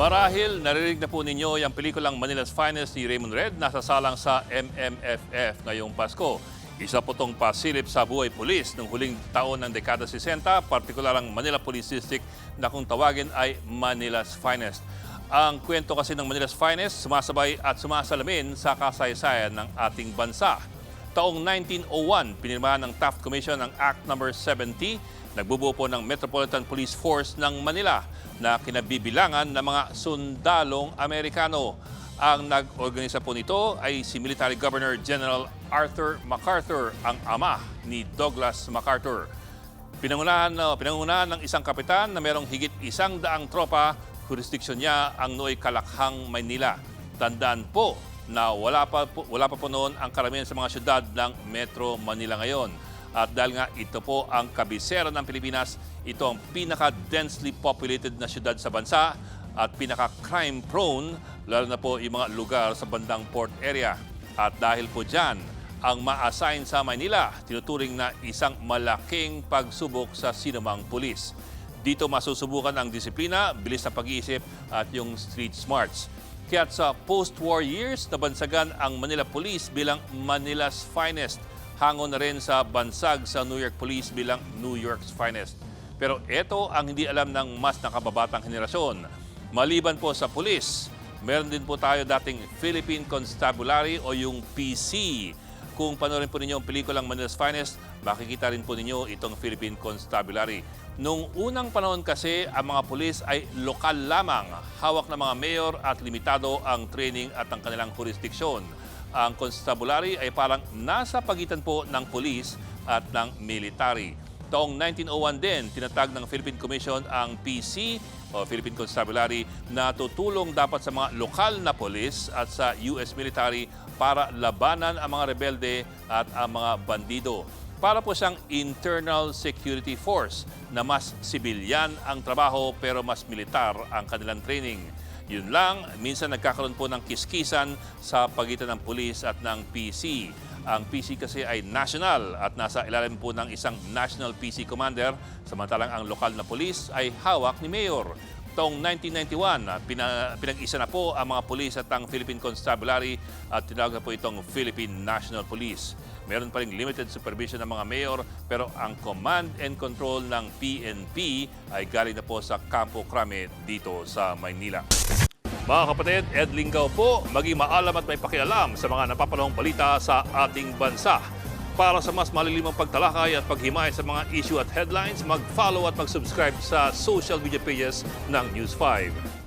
Marahil naririnig na po ninyo yung pelikulang Manila's Finest ni Raymond Red na sasalang sa MMFF ngayong Pasko. Isa po itong pasilip sa buhay pulis noong huling taon ng dekada 60, partikular ang Manila Police District na kung tawagin ay Manila's Finest. Ang kwento kasi ng Manila's Finest sumasabay at sumasalamin sa kasaysayan ng ating bansa. Taong 1901, pinirmahan ng Taft Commission ang Act No. 70, nagbubuo po ng Metropolitan Police Force ng Manila na kinabibilangan ng mga sundalong Amerikano. Ang nag-organisa po nito ay si Military Governor General Arthur MacArthur, ang ama ni Douglas MacArthur. Pinangunahan ng isang kapitan na merong higit 100 tropa, jurisdiksyon niya ang Nooy Kalakhang, Maynila. Tandaan po na wala pa po noon ang karamihan sa mga syudad ng Metro Manila ngayon. At dahil nga ito po ang kabisera ng Pilipinas, ito ang pinaka-densely populated na syudad sa bansa at pinaka-crime prone, lalo na po yung mga lugar sa bandang port area. At dahil po dyan, ang ma-assign sa Maynila, tinuturing na isang malaking pagsubok sa sinumang pulis. Dito masusubukan ang disiplina, bilis na pag-iisip at yung street smarts. Kaya sa post-war years, nabansagan ang Manila Police bilang Manila's Finest. Hango na rin sa bansag sa New York Police bilang New York's Finest. Pero ito ang hindi alam ng mas nakababatang henerasyon. Maliban po sa pulis, meron din po tayo dating Philippine Constabulary o yung PC. Kung panoorin po ninyo ang pelikulang Manila's Finest, makikita rin po ninyo itong Philippine Constabulary. Noong unang panahon kasi, ang mga pulis ay lokal lamang. Hawak ng mga mayor at limitado ang training at ang kanilang jurisdiksyon. Ang constabulary ay parang nasa pagitan po ng pulis at ng military. Taong 1901 din, tinatag ng Philippine Commission ang PC o Philippine Constabulary na tutulong dapat sa mga lokal na pulis at sa US military para labanan ang mga rebelde at ang mga bandido. Para po siyang internal security force na mas sibilyan ang trabaho pero mas militar ang kanilang training. Yun lang, minsan nagkakaroon po ng kiskisan sa pagitan ng pulis at ng PC. Ang PC kasi ay national at nasa ilalim po ng isang national PC commander, samantalang ang lokal na pulis ay hawak ni Mayor. Taong 1991, pinag-isa na po ang mga pulis at ang Philippine Constabulary at tinawag na po itong Philippine National Police. Meron pa ring limited supervision ng mga mayor pero ang command and control ng PNP ay galing na po sa Campo Crame dito sa Maynila. Mga kapatid, Ed Lingaw po, maging maalam at may pakialam sa mga napapanahong balita sa ating bansa. Para sa mas malilimang pagtalakay at paghimay sa mga issue at headlines, mag-follow at mag-subscribe sa social media pages ng News 5.